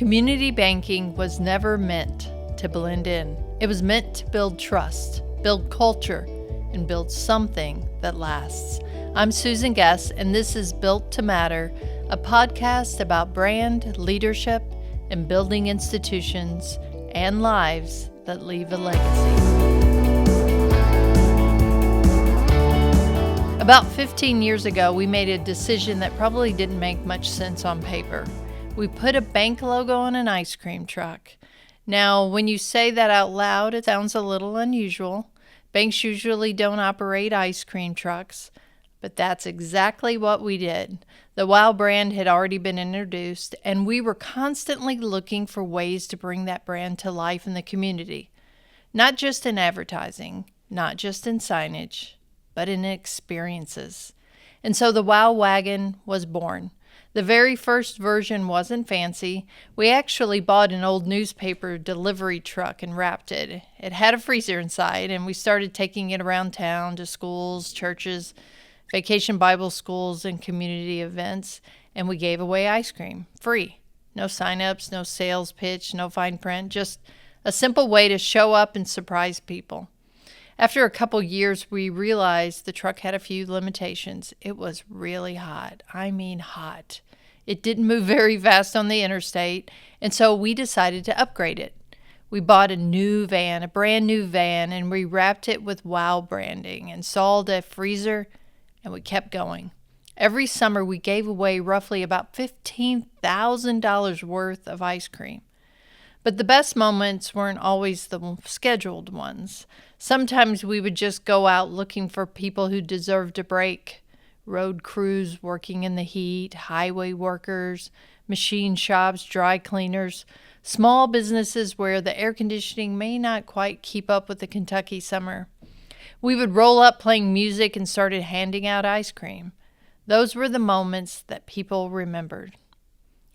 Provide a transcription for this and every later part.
Community banking was never meant to blend in. It was meant to build trust, build culture, and build something that lasts. I'm Susan Guess, and this is Built to Matter, a podcast about brand, leadership, and building institutions and lives that leave a legacy. About 15 years ago, we made a decision that probably didn't make much sense on paper. We put a bank logo on an ice cream truck. Now, when you say that out loud, it sounds a little unusual. Banks usually don't operate ice cream trucks, but that's exactly what we did. The WOW brand had already been introduced, and we were constantly looking for ways to bring that brand to life in the community. Not just in advertising, not just in signage, but in experiences. And so the WOW Wagon was born. The very first version wasn't fancy. We actually bought an old newspaper delivery truck and wrapped it. It had a freezer inside, and we started taking it around town to schools, churches, vacation Bible schools, and community events, and we gave away ice cream, free. No sign-ups, no sales pitch, no fine print, just a simple way to show up and surprise people. After a couple years, we realized the truck had a few limitations. It was really hot. I mean hot. It didn't move very fast on the interstate, and so we decided to upgrade it. We bought a new van, a brand new van, and we wrapped it with WOW branding, installed a freezer, and we kept going. Every summer, we gave away roughly about $15,000 worth of ice cream. But the best moments weren't always the scheduled ones. Sometimes we would just go out looking for people who deserved a break. Road crews working in the heat, highway workers, machine shops, dry cleaners, small businesses where the air conditioning may not quite keep up with the Kentucky summer. We would roll up playing music and started handing out ice cream. Those were the moments that people remembered.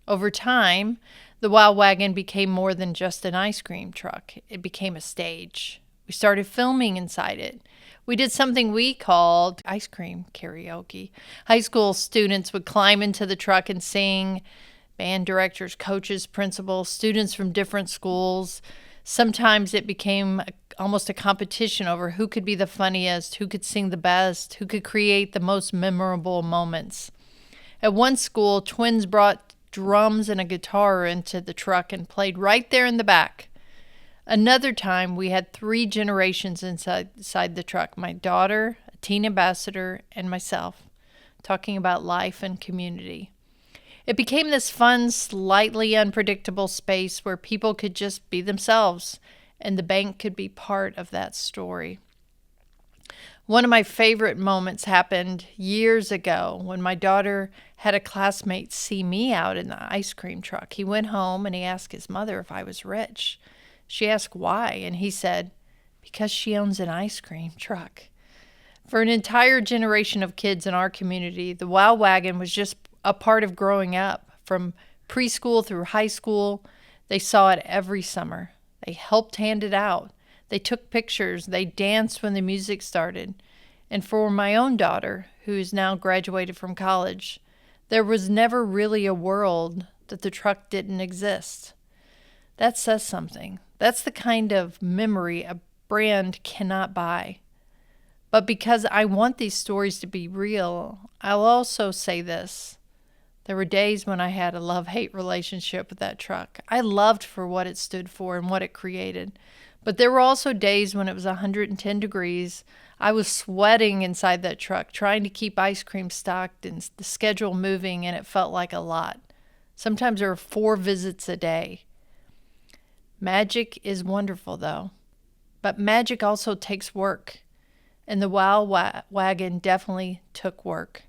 Over time, the WOW Wagon became more than just an ice cream truck. It became a stage. We started filming inside it. We did something we called ice cream karaoke. High school students would climb into the truck and sing. Band directors, coaches, principals, students from different schools. Sometimes it became almost a competition over who could be the funniest, who could sing the best, who could create the most memorable moments. At one school, twins brought drums and a guitar into the truck and played right there in the back. Another time, we had 3 generations inside the truck, my daughter, a teen ambassador, and myself, talking about life and community. It became this fun, slightly unpredictable space where people could just be themselves, and the bank could be part of that story. One of my favorite moments happened years ago when my daughter had a classmate see me out in the ice cream truck. He went home and he asked his mother if I was rich. She asked why, and he said, because she owns an ice cream truck. For an entire generation of kids in our community, the WOW Wagon was just a part of growing up. From preschool through high school, they saw it every summer. They helped hand it out. They took pictures. They danced when the music started. And for my own daughter, who is now graduated from college, there was never really a world that the truck didn't exist. That says something. That's the kind of memory a brand cannot buy. But because I want these stories to be real, I'll also say this. There were days when I had a love-hate relationship with that truck. I loved for what it stood for and what it created. But there were also days when it was 110 degrees. I was sweating inside that truck, trying to keep ice cream stocked and the schedule moving, and it felt like a lot. Sometimes there were 4 visits a day. Magic is wonderful, though. But magic also takes work. And the WOW Wagon definitely took work.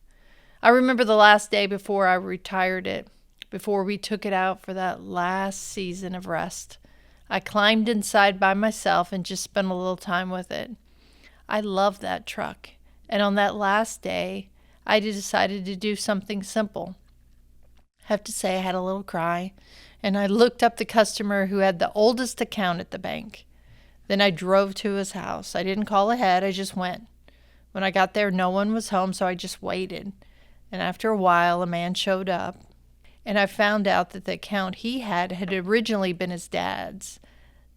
I remember the last day before I retired it, before we took it out for that last season of rest. I climbed inside by myself and just spent a little time with it. I love that truck. And on that last day, I decided to do something simple. I have to say I had a little cry, and I looked up the customer who had the oldest account at the bank. Then I drove to his house. I didn't call ahead, I just went. When I got there, no one was home, so I just waited. And after a while, a man showed up. And I found out that the account he had originally been his dad's.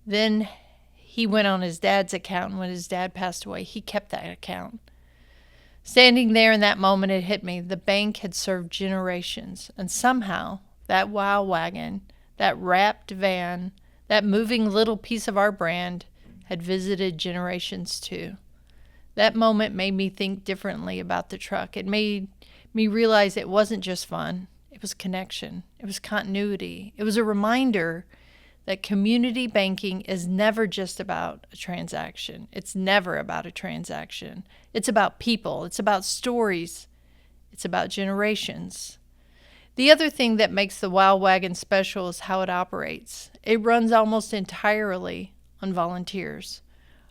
Then he went on his dad's account, and when his dad passed away, he kept that account. Standing there in that moment, it hit me. The bank had served generations, and somehow that WOW Wagon, that wrapped van, that moving little piece of our brand had visited generations too. That moment made me think differently about the truck. It made me realize it wasn't just fun. It was connection. It was continuity. It was a reminder that community banking is never just about a transaction. It's never about a transaction. It's about people. It's about stories. It's about generations. The other thing that makes the WOW Wagon special is how it operates. It runs almost entirely on volunteers.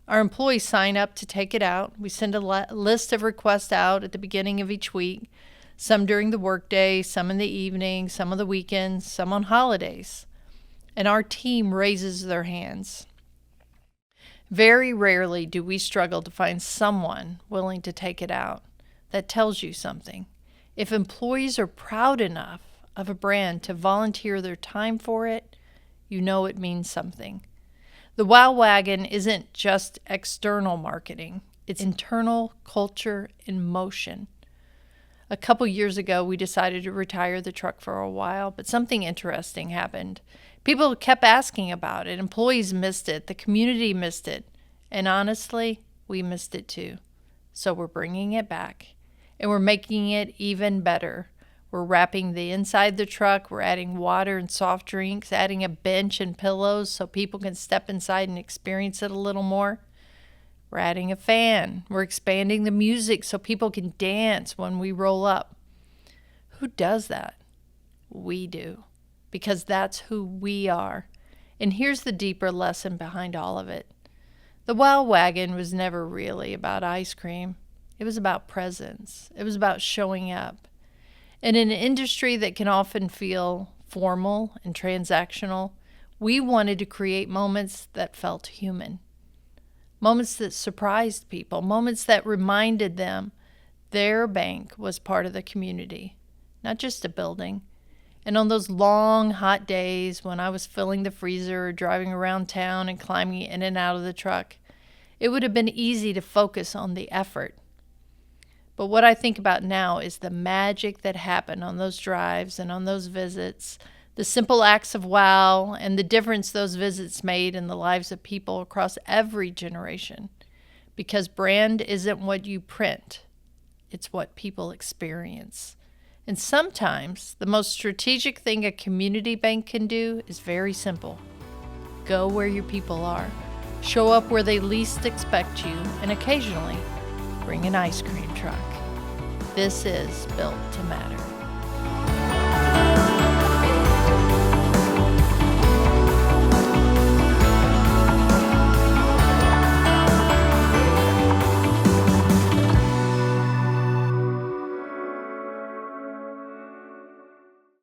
Our employees sign up to take it out. We send a list of requests out at the beginning of each week, some during the workday, some in the evening, some on the weekends, some on holidays. And our team raises their hands. Very rarely do we struggle to find someone willing to take it out. That tells you something. If employees are proud enough of a brand to volunteer their time for it, you know it means something. The WOW Wagon isn't just external marketing. It's internal culture in motion. A couple years ago, we decided to retire the truck for a while, but something interesting happened. People kept asking about it. Employees missed it. The community missed it. And honestly, we missed it too. So we're bringing it back. And we're making it even better. We're wrapping the inside the truck. We're adding water and soft drinks, adding a bench and pillows so people can step inside and experience it a little more. We're adding a fan. We're expanding the music so people can dance when we roll up. Who does that? We do. Because that's who we are. And here's the deeper lesson behind all of it. The WOW Wagon was never really about ice cream. It was about presence. It was about showing up. In an industry that can often feel formal and transactional, we wanted to create moments that felt human. Moments that surprised people. Moments that reminded them their bank was part of the community, not just a building. And on those long, hot days when I was filling the freezer or driving around town and climbing in and out of the truck, it would have been easy to focus on the effort. But what I think about now is the magic that happened on those drives and on those visits, the simple acts of wow, and the difference those visits made in the lives of people across every generation. Because brand isn't what you print, it's what people experience. And sometimes the most strategic thing a community bank can do is very simple. Go where your people are. Show up where they least expect you, and occasionally bring an ice cream truck. This is Built to Matter.